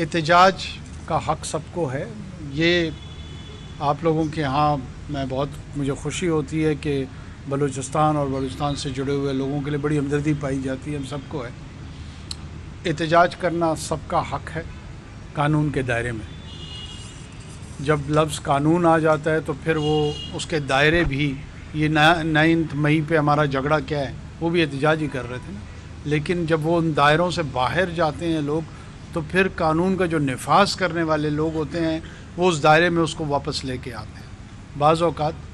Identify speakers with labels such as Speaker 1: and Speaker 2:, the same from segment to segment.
Speaker 1: احتجاج کا حق سب کو ہے. یہ آپ لوگوں کے ہاں مجھے خوشی ہوتی ہے کہ بلوچستان اور بلوچستان سے جڑے ہوئے لوگوں کے لیے بڑی ہمدردی پائی جاتی ہے. ہم سب کو ہے. احتجاج کرنا سب کا حق ہے قانون کے دائرے میں. جب لفظ قانون آ جاتا ہے تو پھر وہ اس کے دائرے بھی، یہ 9 مئی پہ ہمارا جھگڑا کیا ہے، وہ بھی احتجاج ہی کر رہے تھے نا. لیکن جب وہ ان دائروں سے باہر جاتے ہیں لوگ، تو پھر قانون کا جو نفاذ کرنے والے لوگ ہوتے ہیں وہ اس دائرے میں اس کو واپس لے کے آتے ہیں. بعض اوقات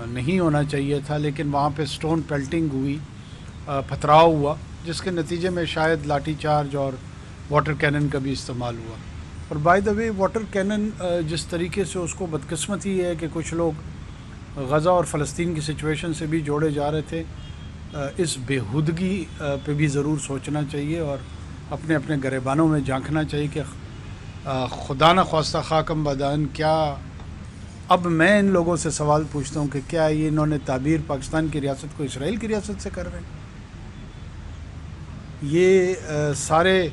Speaker 1: نہیں ہونا چاہیے تھا، لیکن وہاں پہ سٹون پیلٹنگ ہوئی، پتھراؤ ہوا، جس کے نتیجے میں شاید لاٹھی چارج اور واٹر کینن کا بھی استعمال ہوا. اور by the way water cannon جس طریقے سے اس کو بدقسمتی ہے کہ کچھ لوگ غزہ اور فلسطین کی سچویشن سے بھی جوڑے جا رہے تھے، اس بےہودگی پہ بھی ضرور سوچنا چاہیے اور اپنے اپنے گریبانوں میں جھانکنا چاہیے کہ خدا نہ خواستہ خاکم بدان، کیا اب میں ان لوگوں سے سوال پوچھتا ہوں کہ کیا یہ انہوں نے تعبیر پاکستان کی ریاست کو اسرائیل کی ریاست سے کر رہے ہیں؟ یہ سارے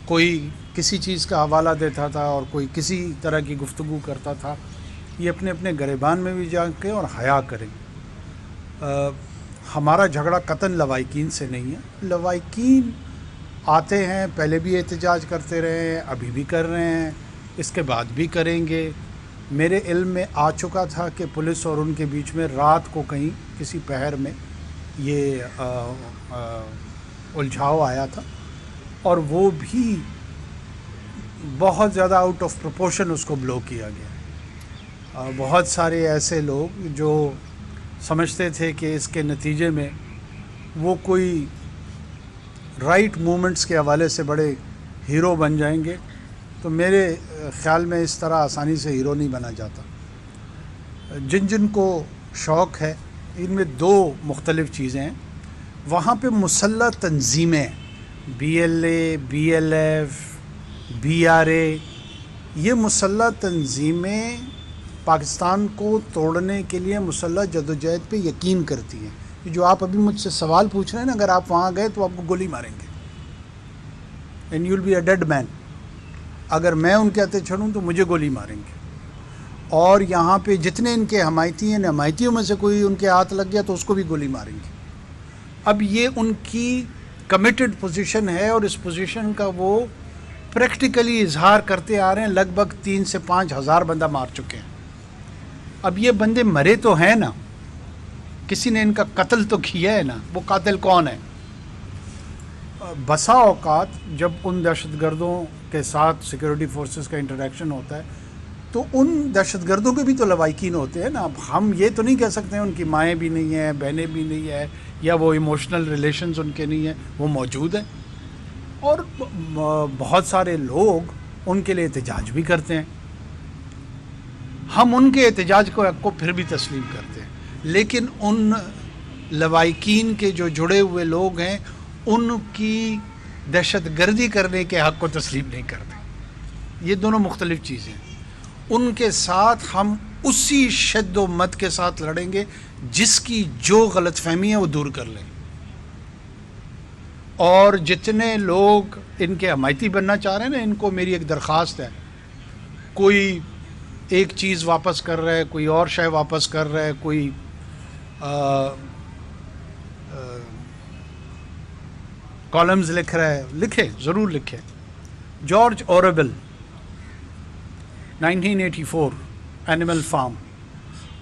Speaker 1: کوئی کسی چیز کا حوالہ دیتا تھا اور کوئی کسی طرح کی گفتگو کرتا تھا. یہ اپنے اپنے گریبان میں بھی جھانکیں اور حیا کریں. ہمارا جھگڑا قطعاً لوائقین سے نہیں ہے. لوائقین آتے ہیں، پہلے بھی احتجاج کرتے رہے ہیں، ابھی بھی کر رہے ہیں، اس کے بعد بھی کریں گے. میرے علم میں آ چکا تھا کہ پولیس اور ان کے بیچ میں رات کو کہیں کسی پہر میں یہ الجھاؤ آیا تھا، اور وہ بھی بہت زیادہ آؤٹ آف پروپورشن اس کو بلو کیا گیا. بہت سارے ایسے لوگ جو سمجھتے تھے کہ اس کے نتیجے میں وہ کوئی رائٹ موومنٹس کے حوالے سے بڑے ہیرو بن جائیں گے، تو میرے خیال میں اس طرح آسانی سے ہیرو نہیں بنا جاتا. جن کو شوق ہے، ان میں 2 مختلف چیزیں ہیں. وہاں پہ مسلح تنظیمیں، BLA، BLF، BRA، یہ مسلح تنظیمیں پاکستان کو توڑنے کے لیے مسلح جدوجہد پہ یقین کرتی ہیں. جو آپ ابھی مجھ سے سوال پوچھ رہے ہیں نا، اگر آپ وہاں گئے تو آپ کو گولی ماریں گے، and you will be a dead man. اگر میں ان کے ہاتھے چھڑوں تو مجھے گولی ماریں گے. اور یہاں پہ جتنے ان کے حمایتی ہیں، حمایتیوں میں سے کوئی ان کے ہاتھ لگ گیا تو اس کو بھی گولی ماریں گے. اب یہ ان کی کمیٹڈ پوزیشن ہے، اور اس پوزیشن کا وہ پریکٹیکلی اظہار کرتے آ رہے ہیں. لگ بھگ 3 سے 5 ہزار بندہ مار چکے ہیں. اب یہ بندے مرے تو ہیں نا، کسی نے ان کا قتل تو کیا ہے نا. وہ قاتل کون ہے؟ بسا اوقات جب ان دہشت گردوں کے ساتھ سیکورٹی فورسز کا انٹریکشن ہوتا ہے تو ان دہشت گردوں کے بھی تو لوائقین ہوتے ہیں نا. اب ہم یہ تو نہیں کہہ سکتے ہیں ان کی مائیں بھی نہیں ہیں، بہنیں بھی نہیں ہیں، یا وہ ایموشنل ریلیشنز ان کے نہیں ہیں. وہ موجود ہیں، اور بہت سارے لوگ ان کے لیے احتجاج بھی کرتے ہیں. ہم ان کے احتجاج کو پھر بھی تسلیم کرتے ہیں، لیکن ان لوائقین کے جو جڑے ہوئے لوگ ہیں ان کی دہشت گردی کرنے کے حق کو تسلیم نہیں کرتے. یہ دونوں مختلف چیزیں ہیں. ان کے ساتھ ہم اسی شد و مت کے ساتھ لڑیں گے جس کی جو غلط فہمی ہے وہ دور کر لیں. اور جتنے لوگ ان کے حمایتی بننا چاہ رہے ہیں نا، ان کو میری ایک درخواست ہے. کوئی ایک چیز واپس کر رہا ہے، کوئی اور شے واپس کر رہا ہے، کوئی کالمز لکھ رہا ہے، لکھے، ضرور لکھے. جارج اورویل 1984 اینیمل فارم،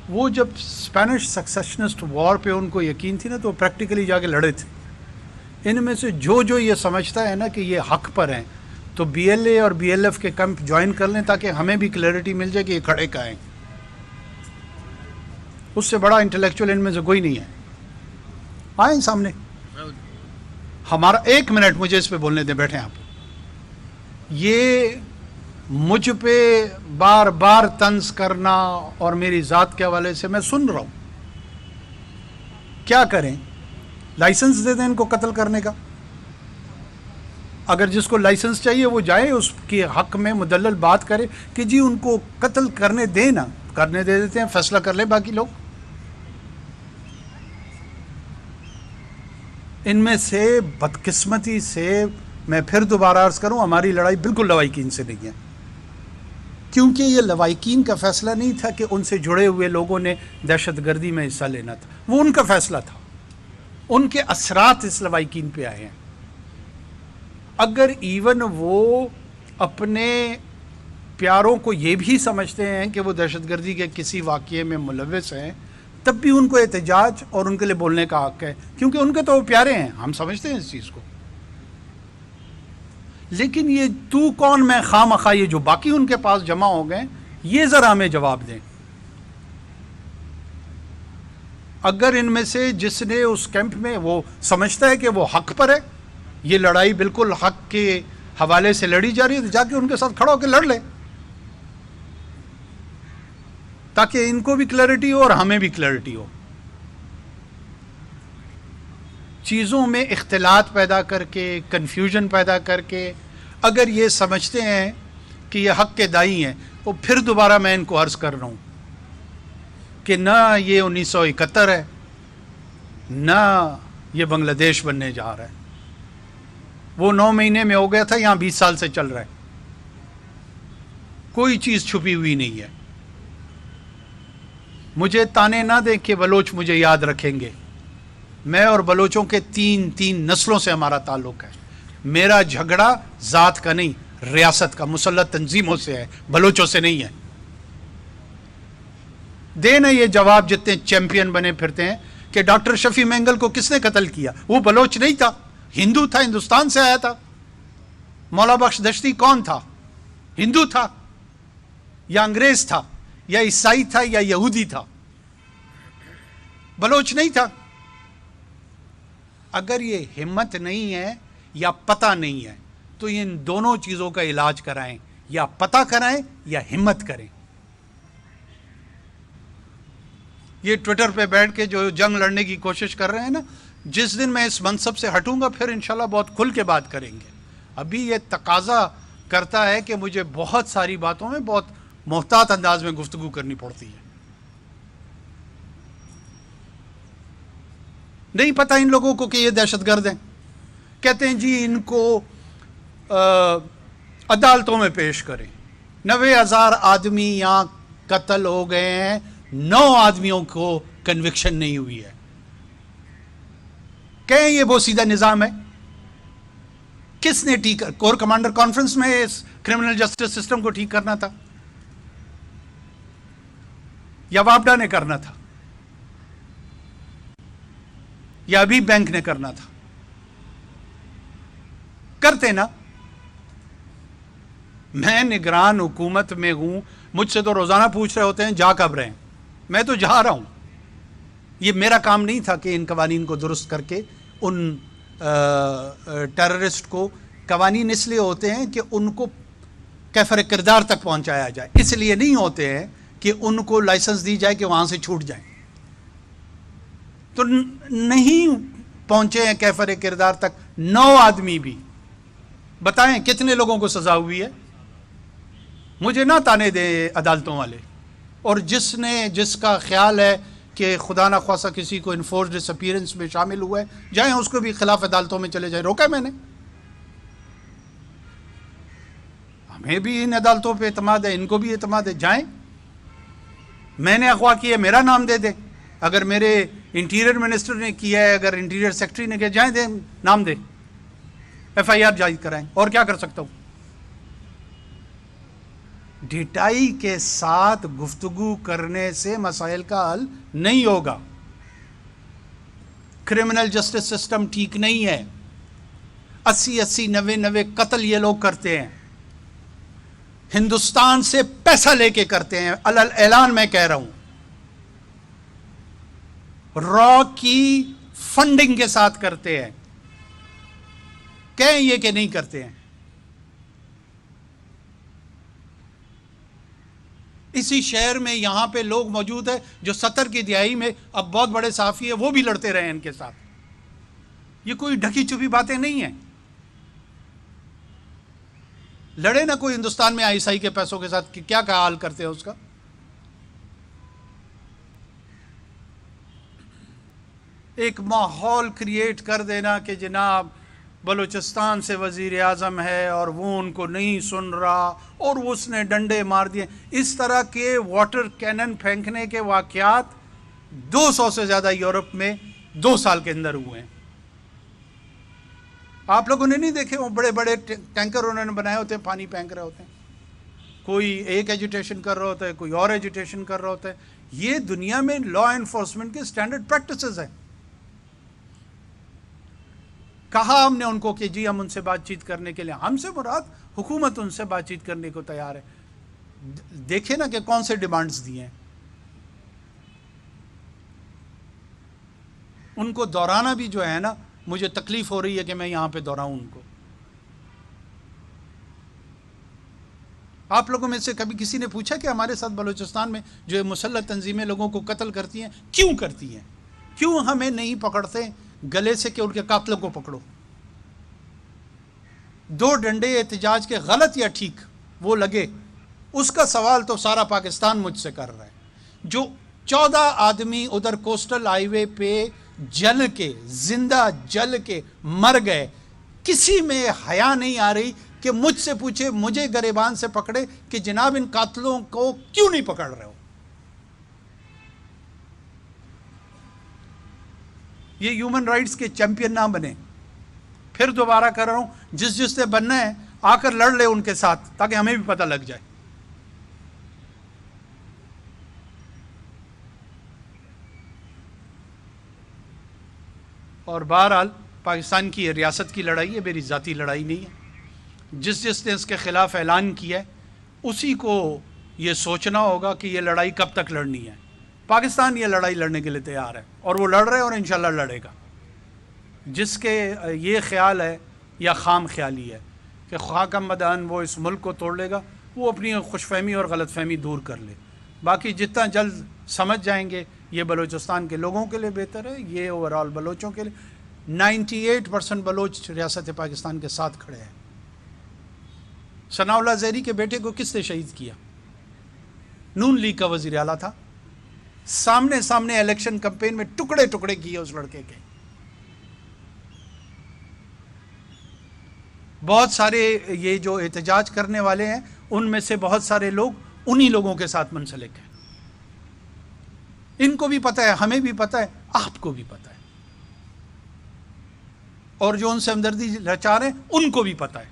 Speaker 1: وہ جب اسپینش سکسیشنسٹ وار پہ ان کو یقین تھی نا، تو وہ پریکٹیکلی جا کے لڑے تھے. ان میں سے جو یہ سمجھتا ہے نا کہ یہ حق پر ہیں، تو BLA اور BLF کے کیمپ جوائن کر لیں تاکہ ہمیں بھی کلیئرٹی مل جائے کہ یہ کھڑے کا ہیں. اس سے بڑا انٹلیکچوئل ان میں سے کوئی نہیں ہے. آئیں سامنے. ہمارا 1 منٹ مجھے اس پہ بولنے دیں، بیٹھیں آپ. یہ مجھ پہ بار بار طنز کرنا اور میری ذات کے حوالے سے میں سن رہا ہوں. کیا کریں؟ لائسنس دے دیں ان کو قتل کرنے کا. اگر جس کو لائسنس چاہیے وہ جائے، اس کے حق میں مدلل بات کرے کہ جی ان کو قتل کرنے دیں نا. کرنے دے دیتے ہیں، فیصلہ کر لیں باقی لوگ. ان میں سے بدقسمتی سے میں پھر دوبارہ عرض کروں، ہماری لڑائی بالکل لوائقین سے نہیں ہے، کیونکہ یہ لوائقین کا فیصلہ نہیں تھا کہ ان سے جڑے ہوئے لوگوں نے دہشت گردی میں حصہ لینا تھا، وہ ان کا فیصلہ تھا، ان کے اثرات اس لوائقین پہ آئے ہیں۔ اگر ایون وہ اپنے پیاروں کو یہ بھی سمجھتے ہیں کہ وہ دہشت گردی کے کسی واقعے میں ملوث ہیں، تب بھی ان کو احتجاج اور ان کے لیے بولنے کا حق ہے، کیونکہ ان کے تو وہ پیارے ہیں، ہم سمجھتے ہیں اس چیز کو۔ لیکن یہ تو کون میں خواہ مخواہ یہ جو باقی ان کے پاس جمع ہو گئے، یہ ذرا ہمیں جواب دیں۔ اگر ان میں سے جس نے اس کیمپ میں وہ سمجھتا ہے کہ وہ حق پر ہے، یہ لڑائی بالکل حق کے حوالے سے لڑی جا رہی ہے، تو جا کے ان کے ساتھ کھڑا ہو کے لڑ لے، تاکہ ان کو بھی کلیئرٹی ہو اور ہمیں بھی کلیئرٹی ہو۔ چیزوں میں اختلاط پیدا کر کے، کنفیوژن پیدا کر کے، اگر یہ سمجھتے ہیں کہ یہ حق کے دائی ہیں، تو پھر دوبارہ میں ان کو عرض کر رہا ہوں کہ نہ یہ 1971 ہے، نہ یہ بنگلہ دیش بننے جا رہا ہے۔ وہ 9 مہینے میں ہو گیا تھا، یہاں 20 سال سے چل رہا ہے، کوئی چیز چھپی ہوئی نہیں ہے۔ مجھے تانے نہ دیں کہ بلوچ مجھے یاد رکھیں گے، میں اور بلوچوں کے تین نسلوں سے ہمارا تعلق ہے۔ میرا جھگڑا ذات کا نہیں، ریاست کا، مسلح تنظیموں سے ہے، بلوچوں سے نہیں ہے۔ دینا یہ جواب جتنے چیمپئن بنے پھرتے ہیں کہ ڈاکٹر شفیع مینگل کو کس نے قتل کیا؟ وہ بلوچ نہیں تھا، ہندو تھا، ہندوستان سے آیا تھا۔ مولا بخش دشتی کون تھا؟ ہندو تھا یا انگریز تھا یا عیسائی تھا یا یہودی تھا، بلوچ نہیں تھا۔ اگر یہ ہمت نہیں ہے یا پتہ نہیں ہے تو ان دونوں چیزوں کا علاج کرائیں، یا پتہ کرائیں یا ہمت کریں۔ یہ ٹویٹر پہ بیٹھ کے جو جنگ لڑنے کی کوشش کر رہے ہیں نا، جس دن میں اس منصب سے ہٹوں گا پھر انشاءاللہ بہت کھل کے بات کریں گے۔ ابھی یہ تقاضا کرتا ہے کہ مجھے بہت ساری باتوں میں بہت محتاط انداز میں گفتگو کرنی پڑتی ہے۔ نہیں پتہ ان لوگوں کو کہ یہ دہشت گرد ہیں، کہتے ہیں جی ان کو عدالتوں میں پیش کریں۔ 90,000 آدمی یہاں قتل ہو گئے ہیں، 9 آدمیوں کو کنوکشن نہیں ہوئی ہے۔ کہیں یہ بہت سیدھا نظام ہے؟ کس نے ٹھیک؟ کور کمانڈر کانفرنس میں اس کرمنل جسٹس سسٹم کو ٹھیک کرنا تھا یا واپڈا نے کرنا تھا یا ابھی بینک نے کرنا تھا؟ کرتے نا۔ میں نگران حکومت میں ہوں، مجھ سے تو روزانہ پوچھ رہے ہوتے ہیں جا کب رہے ہیں؟ میں تو جا رہا ہوں۔ یہ میرا کام نہیں تھا کہ ان قوانین کو درست کر کے ان ٹیررسٹ کو، قوانین اس لیے ہوتے ہیں کہ ان کو کیفر کردار تک پہنچایا جائے، اس لیے نہیں ہوتے ہیں کہ ان کو لائسنس دی جائے کہ وہاں سے چھوٹ جائیں۔ تو نہیں پہنچے ہیں کیفر کردار تک 9 آدمی بھی۔ بتائیں کتنے لوگوں کو سزا ہوئی ہے؟ مجھے نہ تانے دیں عدالتوں والے، اور جس کا خیال ہے کہ خدا نہ خواصہ کسی کو انفورس ڈس اپیرنس میں شامل ہوا ہے، جائیں اس کو بھی خلاف عدالتوں میں چلے جائیں۔ روکا میں نے، ہمیں بھی ان عدالتوں پہ اعتماد ہے، ان کو بھی اعتماد ہے، جائیں۔ میں نے اغوا کیا، میرا نام دے دیں۔ اگر میرے انٹیریئر منسٹر نے کیا ہے، اگر انٹیریئر سیکرٹری نے کیا، جائیں دیں، نام دیں، FIR جاری کرائیں، اور کیا کر سکتا ہوں؟ ڈھٹائی کے ساتھ گفتگو کرنے سے مسائل کا حل نہیں ہوگا۔ کرمنل جسٹس سسٹم ٹھیک نہیں ہے۔ 80 90 قتل یہ لوگ کرتے ہیں، ہندوستان سے پیسہ لے کے کرتے ہیں، اعلان میں کہہ رہا ہوں، را کی فنڈنگ کے ساتھ کرتے ہیں۔ کہیں یہ کہ نہیں کرتے ہیں؟ اسی شہر میں یہاں پہ لوگ موجود ہیں جو 70 کی دہائی میں اب بہت بڑے صحافی ہیں، وہ بھی لڑتے رہے ہیں ان کے ساتھ۔ یہ کوئی ڈھکی چھپی باتیں نہیں ہیں۔ لڑے نہ کوئی ہندوستان میں ISI کے پیسوں کے ساتھ، کیا حال کرتے ہیں اس کا؟ ایک ماحول کریٹ کر دینا کہ جناب بلوچستان سے وزیر اعظم ہے اور وہ ان کو نہیں سن رہا اور اس نے ڈنڈے مار دیے. اس طرح کے واٹر کینن پھینکنے کے واقعات 200 سے زیادہ یورپ میں 2 سال کے اندر ہوئے ہیں. آپ لوگوں نے نہیں دیکھے وہ بڑے بڑے ٹینکر انہوں نے بنائے ہوتے ہیں, پانی پھینک رہے ہوتے ہیں, کوئی ایک ایجوٹیشن کر رہا ہوتا ہے, کوئی اور ایجوٹیشن کر رہا ہوتا ہے. یہ دنیا میں لا انفورسمنٹ کے سٹینڈرڈ پریکٹسز ہیں. کہا ہم نے ان کو کہ جی ہم ان سے بات چیت کرنے کے لیے, ہم سے مراد حکومت ان سے بات چیت کرنے کو تیار ہے. دیکھیں نا کہ کون سے ڈیمانڈز دیے ہیں. ان کو دوہرانا بھی جو ہے نا, مجھے تکلیف ہو رہی ہے کہ میں یہاں پہ دوہراؤں ان کو. آپ لوگوں میں سے کبھی کسی نے پوچھا کہ ہمارے ساتھ بلوچستان میں جو مسلح تنظیمیں لوگوں کو قتل کرتی ہیں کیوں کرتی ہیں؟ کیوں ہمیں نہیں پکڑتے گلے سے کہ ان کے قاتلوں کو پکڑو؟ 2 ڈنڈے احتجاج کے غلط یا ٹھیک وہ لگے, اس کا سوال تو سارا پاکستان مجھ سے کر رہا ہے. جو 14 آدمی ادھر کوسٹل ہائی وے پہ جل کے, زندہ جل کے مر گئے, کسی میں حیا نہیں آ رہی کہ مجھ سے پوچھے, مجھے گریبان سے پکڑے کہ جناب ان قاتلوں کو کیوں نہیں پکڑ رہے ہو؟ یہ ہیومن رائٹس کے چیمپئن نہ بنے. پھر دوبارہ کر رہا ہوں, جس نے بننا ہے آ کر لڑ لے ان کے ساتھ تاکہ ہمیں بھی پتہ لگ جائے. اور بہرحال پاکستان کی ریاست کی لڑائی ہے, میری ذاتی لڑائی نہیں ہے. جس نے اس کے خلاف اعلان کیا ہے اسی کو یہ سوچنا ہوگا کہ یہ لڑائی کب تک لڑنی ہے. پاکستان یہ لڑائی لڑنے کے لیے تیار ہے اور وہ لڑ رہے ہیں اور انشاءاللہ لڑے گا. جس کے یہ خیال ہے یا خام خیالی ہے کہ خاکم مدان وہ اس ملک کو توڑ لے گا, وہ اپنی خوش فہمی اور غلط فہمی دور کر لے. باقی جتنا جلد سمجھ جائیں گے یہ بلوچستان کے لوگوں کے لیے بہتر ہے, یہ اوورال بلوچوں کے لیے. 98% بلوچ ریاست پاکستان کے ساتھ کھڑے ہیں. ثناء اللہ زہری کے بیٹے کو کس نے شہید کیا؟ نون لیگ کا وزیر اعلیٰ تھا. سامنے الیکشن کمپین میں ٹکڑے ٹکڑے کیے اس لڑکے کے. بہت سارے یہ جو احتجاج کرنے والے ہیں ان میں سے بہت سارے لوگ انہی لوگوں کے ساتھ منسلک ہیں. ان کو بھی پتہ ہے, ہمیں بھی پتہ ہے, آپ کو بھی پتہ ہے, اور جو ان سے ہمدردی رچا رہے ہیں ان کو بھی پتہ ہے.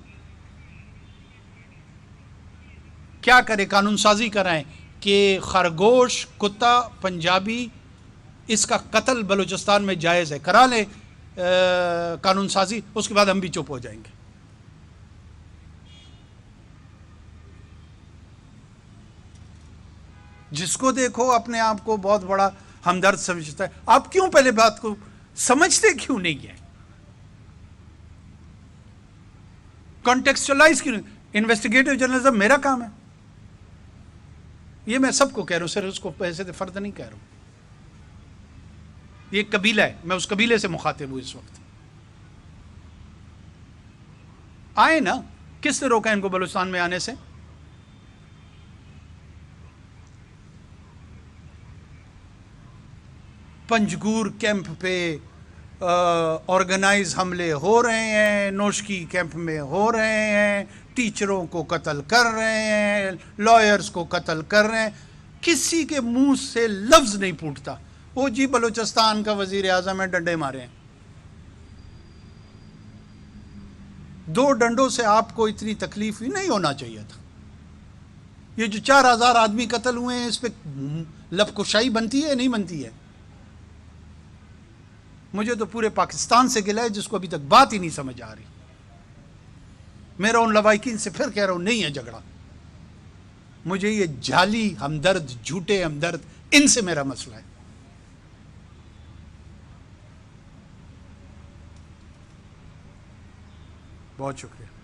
Speaker 1: کیا کرے؟ قانون سازی کرائیں کہ خرگوش, کتا, پنجابی, اس کا قتل بلوچستان میں جائز ہے, کرا لیں قانون سازی, اس کے بعد ہم بھی چپ ہو جائیں گے. جس کو دیکھو اپنے آپ کو بہت بڑا ہمدرد سمجھتا ہے. آپ کیوں پہلے بات کو سمجھتے کیوں نہیں ہے؟ کانٹیکسچلائز کیوں نہیں؟ انویسٹیگیٹو جرنلزم میرا کام ہے, یہ میں سب کو کہہ رہا ہوں, صرف اس کو ایسے فرد نہیں کہہ رہا ہوں. یہ قبیلہ ہے, میں اس قبیلے سے مخاطب ہوں اس وقت. آئے نا, کس نے روکا ان کو بلوچستان میں آنے سے؟ پنجگور کیمپ پہ آرگنائز حملے ہو رہے ہیں, نوشکی کیمپ میں ہو رہے ہیں, ٹیچروں کو قتل کر رہے ہیں, لائرز کو قتل کر رہے ہیں. کسی کے منہ سے لفظ نہیں پھوٹتا, وہ جی بلوچستان کا وزیر اعظم ہے, ڈنڈے مارے ہیں. 2 ڈنڈوں سے آپ کو اتنی تکلیف ہی نہیں ہونا چاہیے تھا. یہ جو 4000 آدمی قتل ہوئے ہیں اس پہ لب کشائی بنتی ہے نہیں بنتی ہے؟ مجھے تو پورے پاکستان سے گلہ ہے جس کو ابھی تک بات ہی نہیں سمجھ آ رہی. میرا ان لوائقین سے پھر کہہ رہا ہوں, نہیں ہے جھگڑا. مجھے یہ جعلی ہمدرد, جھوٹے ہمدرد, ان سے میرا مسئلہ ہے. بہت شکریہ.